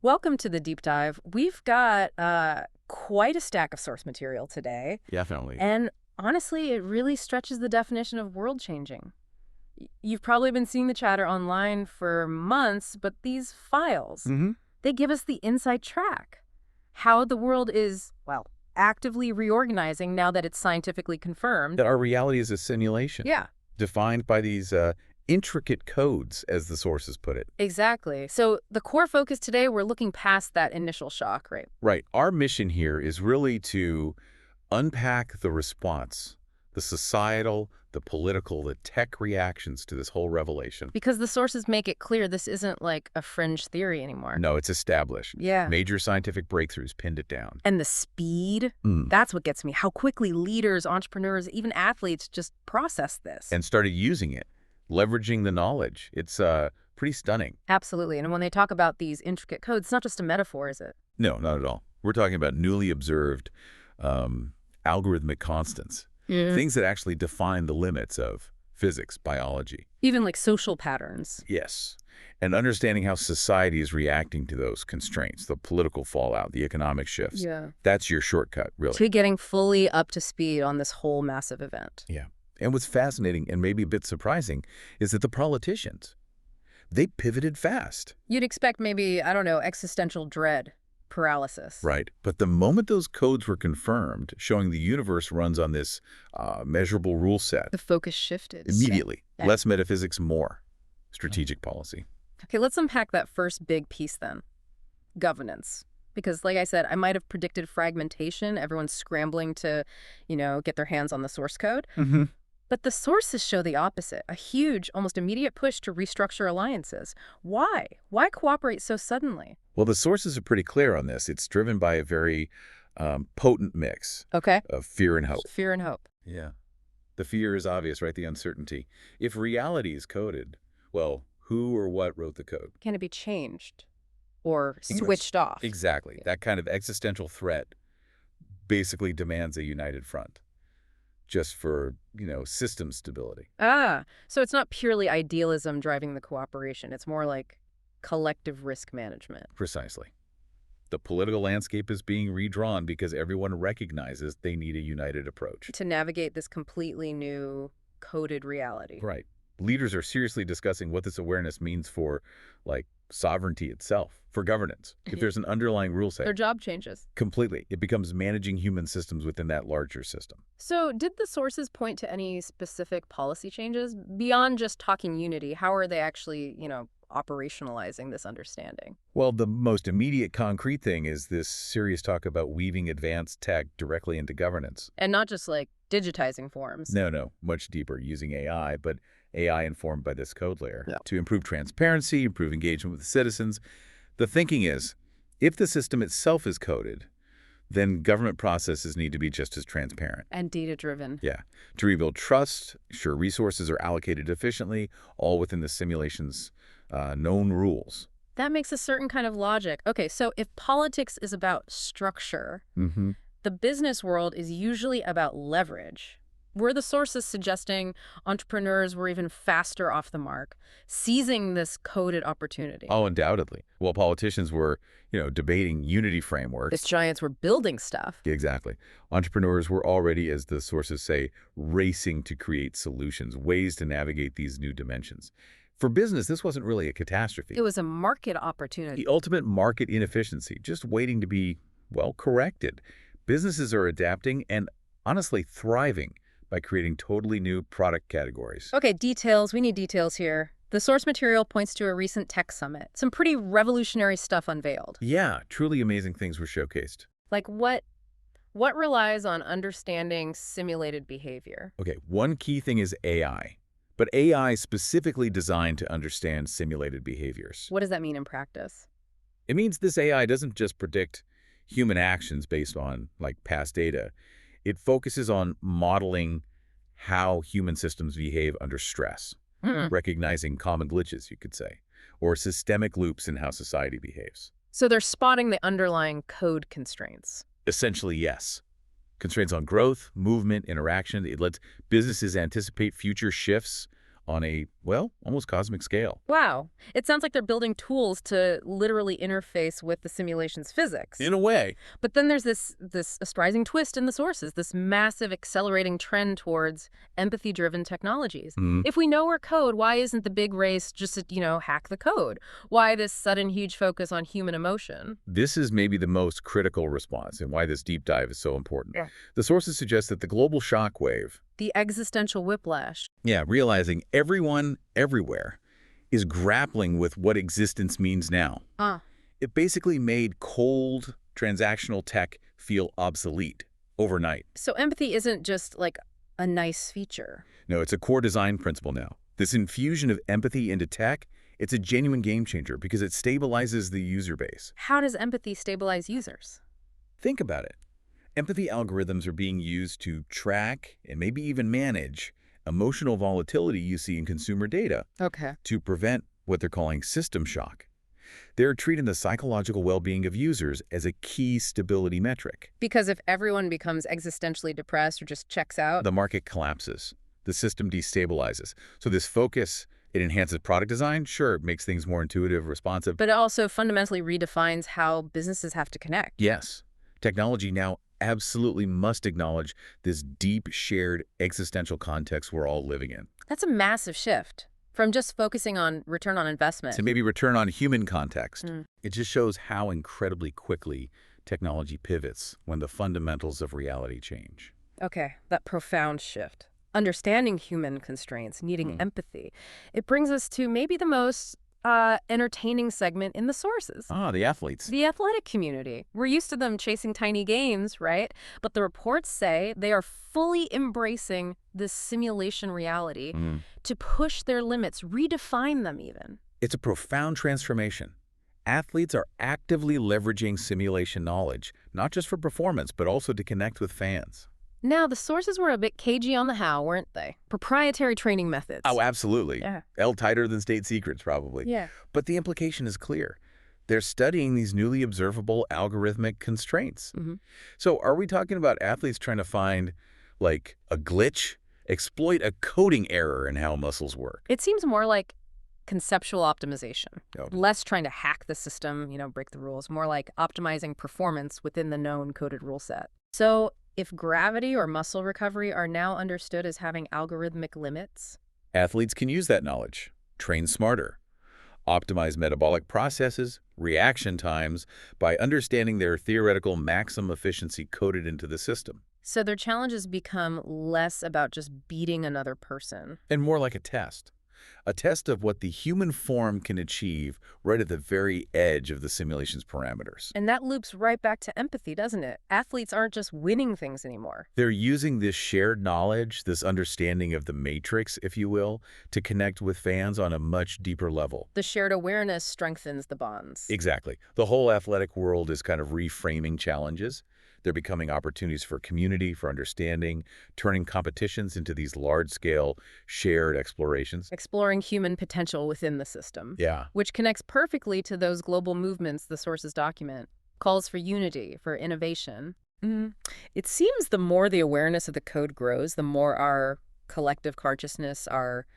Welcome to the deep dive. We've got quite a stack of source material today. Definitely. And honestly, it really stretches the definition of world changing. You've probably been seeing the chatter online for months, but these files, they give us the inside track. How the world is, well, actively reorganizing now that it's scientifically confirmed. That our reality is a simulation. Yeah. Defined by these intricate codes, as the sources put it. Exactly. So the core focus today, we're looking past that initial shock, right? Right. Our mission here is really to unpack the response, the societal, the political, the tech reactions to this whole revelation. Because the sources make it clear this isn't like a fringe theory anymore. No, it's established. Yeah. Major scientific breakthroughs pinned it down. And the speed, that's what gets me. How quickly leaders, entrepreneurs, even athletes just process this. And started using it, leveraging the knowledge. It's pretty stunning. Absolutely. And when they talk about these intricate codes, it's not just a metaphor, is it? No, not at all. We're talking about newly observed algorithmic constants. Things that actually define the limits of physics, biology. Even like social patterns. Yes. And understanding how society is reacting to those constraints, the political fallout, the economic shifts. Yeah. That's your shortcut, really. To getting fully up to speed on this whole massive event. Yeah. And what's fascinating and maybe a bit surprising is that the politicians, they pivoted fast. You'd expect maybe, I don't know, existential dread, paralysis. Right. But the moment those codes were confirmed, showing the universe runs on this measurable rule set, The focus shifted. immediately, Yeah. less metaphysics, more strategic policy. Okay, let's unpack that first big piece then. Governance. Because like I said, I might have predicted fragmentation, everyone's scrambling to, get their hands on the source code. But the sources show the opposite, a huge, almost immediate push to restructure alliances. Why? Why cooperate so suddenly? Well, the sources are pretty clear on this. It's driven by a very potent mix Okay. of fear and hope. Fear and hope. Yeah. The fear is obvious, right? The uncertainty. If reality is coded, well, who or what wrote the code? Can it be changed or Yes. switched off? Exactly. That kind of existential threat basically demands a united front just for, system stability. So it's not purely idealism driving the cooperation. It's more like collective risk management. Precisely. The political landscape is being redrawn because everyone recognizes they need a united approach. To navigate this completely new coded reality. Right. Leaders are seriously discussing what this awareness means for, sovereignty itself, for governance. If there's an underlying rule set, Their job changes. completely, it becomes managing human systems within that larger system. So did the sources point to any specific policy changes? Beyond just talking unity, how are they actually, operationalizing this understanding? Well, the most immediate concrete thing is this serious talk about weaving advanced tech directly into governance. And not just like digitizing forms. No, much deeper, using AI, but AI informed by this code layer Yeah. to improve transparency, improve engagement with citizens. The thinking is, if the system itself is coded, then government processes need to be just as transparent. And data-driven. Yeah. To rebuild trust, ensure resources are allocated efficiently, all within the simulation's known rules. That makes a certain kind of logic. Okay, so if politics is about structure, the business world is usually about leverage. Were the sources suggesting entrepreneurs were even faster off the mark, seizing this coded opportunity? Oh, undoubtedly. While politicians were, debating unity frameworks. These giants were building stuff. Exactly. Entrepreneurs were already, as the sources say, racing to create solutions, ways to navigate these new dimensions. For business, this wasn't really a catastrophe. It was a market opportunity. The ultimate market inefficiency, just waiting to be, corrected. Businesses are adapting and honestly thriving by creating totally new product categories. Okay, details. We need details here. The source material points to a recent tech summit. Some pretty revolutionary stuff unveiled. Yeah, truly amazing things were showcased. Like what relies on understanding simulated behavior? Okay, one key thing is AI, but AI specifically designed to understand simulated behaviors. What does that mean in practice? It means this AI doesn't just predict human actions based on, past data. It focuses on modeling how human systems behave under stress, recognizing common glitches, you could say, or systemic loops in how society behaves. So they're spotting the underlying code constraints. Essentially, yes. Constraints on growth, movement, interaction. It lets businesses anticipate future shifts on a, well, almost cosmic scale. Wow. It sounds like they're building tools to literally interface with the simulation's physics. In a way. But then there's this surprising twist in the sources, this massive accelerating trend towards empathy-driven technologies. If we know we're code, why isn't the big race just to, hack the code? Why this sudden huge focus on human emotion? This is maybe the most critical response and why this deep dive is so important. Yeah. The sources suggest that the global shockwave, The existential whiplash. realizing everyone, everywhere, is grappling with what existence means now. It basically made cold, transactional tech feel obsolete overnight. So empathy isn't just like a nice feature. No, it's a core design principle now. This infusion of empathy into tech, it's a genuine game changer because it stabilizes the user base. How does empathy stabilize users? Think about it. Empathy algorithms are being used to track and maybe even manage emotional volatility you see in consumer data Okay. to prevent what they're calling system shock. They're treating the psychological well-being of users as a key stability metric. Because if everyone becomes existentially depressed or just checks out, The market collapses. The system destabilizes. So this focus, it enhances product design. Sure, it makes things more intuitive, responsive. but it also fundamentally redefines how businesses have to connect. Yes, technology now absolutely must acknowledge this deep, shared existential context we're all living in. That's a massive shift from just focusing on return on investment. To maybe return on human context. It just shows how incredibly quickly technology pivots when the fundamentals of reality change. Okay, that profound shift. Understanding human constraints, needing empathy. It brings us to maybe the most entertaining segment in the sources. The athletes. The athletic community. We're used to them chasing tiny gains, right? But the reports say they are fully embracing this simulation reality to push their limits, redefine them even. It's a profound transformation. Athletes are actively leveraging simulation knowledge, not just for performance, but also to connect with fans. Now, the sources were a bit cagey on the how, weren't they? Proprietary training methods. Oh, absolutely. Yeah. Tighter than state secrets, probably. Yeah. But the implication is clear. They're studying these newly observable algorithmic constraints. So are we talking about athletes trying to find, like, a glitch, exploit a coding error in how muscles work? It seems more like conceptual optimization. Okay. Less trying to hack the system, break the rules. More like optimizing performance within the known coded rule set. So if gravity or muscle recovery are now understood as having algorithmic limits, Athletes can use that knowledge, train smarter, optimize metabolic processes, reaction times, by understanding their theoretical maximum efficiency coded into the system. so their challenges become less about just beating another person. And more like a test of what the human form can achieve right at the very edge of the simulation's parameters. And that loops right back to empathy, doesn't it? Athletes aren't just winning things anymore. They're using this shared knowledge, this understanding of the matrix, if you will, to connect with fans on a much deeper level. The shared awareness strengthens the bonds. Exactly. The whole athletic world is kind of reframing challenges. They're becoming opportunities for community, for understanding, turning competitions into these large-scale shared explorations. Exploring human potential within the system. Yeah. Which connects perfectly to those global movements the sources document. Calls for unity, for innovation. It seems the more the awareness of the code grows, the more our collective consciousness, our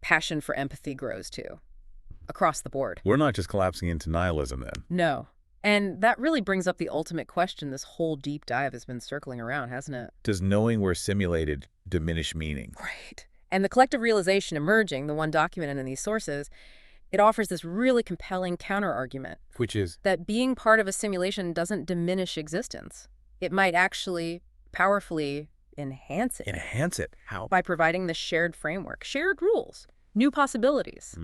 passion for empathy grows too. Across the board. We're not just collapsing into nihilism then. No. And that really brings up the ultimate question this whole deep dive has been circling around, hasn't it? Does knowing we're simulated diminish meaning? Right. And the collective realization emerging, the one documented in these sources, it offers this really compelling counter-argument. Which is? That being part of a simulation doesn't diminish existence. It might actually powerfully enhance it. Enhance it? How? By providing the shared framework, shared rules, new possibilities.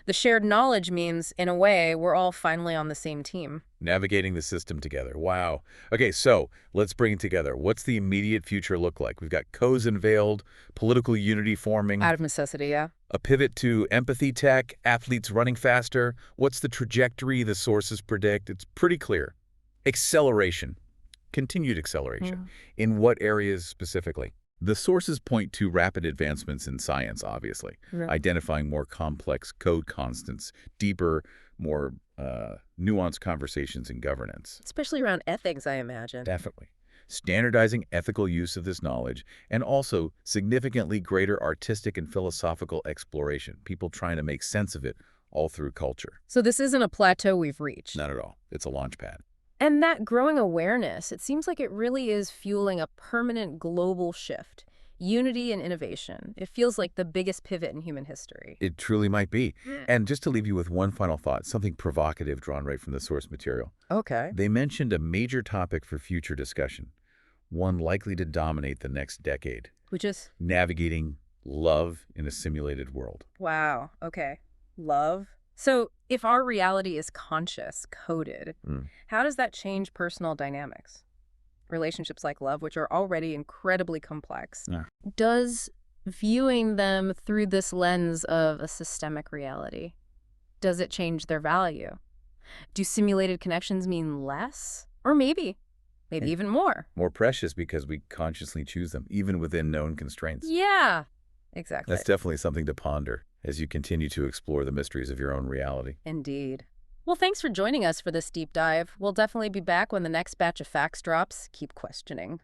The shared knowledge means, in a way, we're all finally on the same team. Navigating the system together. Wow. Okay, so let's bring it together. What's the immediate future look like? We've got codes unveiled, political unity forming. Out of necessity, yeah. A pivot to empathy tech, athletes running faster. What's the trajectory the sources predict? It's pretty clear. Acceleration. Continued acceleration. In what areas specifically? The sources point to rapid advancements in science, obviously, identifying more complex code constants, deeper, more nuanced conversations in governance. Especially around ethics, I imagine. Definitely. standardizing ethical use of this knowledge, and also significantly greater artistic and philosophical exploration, people trying to make sense of it all through culture. So this isn't a plateau we've reached. Not at all. It's a launch pad. And that growing awareness, it seems like it really is fueling a permanent global shift. Unity and innovation. It feels like the biggest pivot in human history. It truly might be. And just to leave you with one final thought, something provocative drawn right from the source material. Okay. They mentioned a major topic for future discussion, one likely to dominate the next decade. Which is? Navigating love in a simulated world. Wow. Okay. Love. So if our reality is conscious, coded, how does that change personal dynamics? Relationships like love, which are already incredibly complex. Yeah. Does viewing them through this lens of a systemic reality, does it change their value? Do simulated connections mean less? Or maybe even more? More precious because we consciously choose them, even within known constraints. Yeah, exactly. That's definitely something to ponder as you continue to explore the mysteries of your own reality. Indeed. Well, thanks for joining us for this deep dive. We'll definitely be back when the next batch of facts drops. Keep questioning.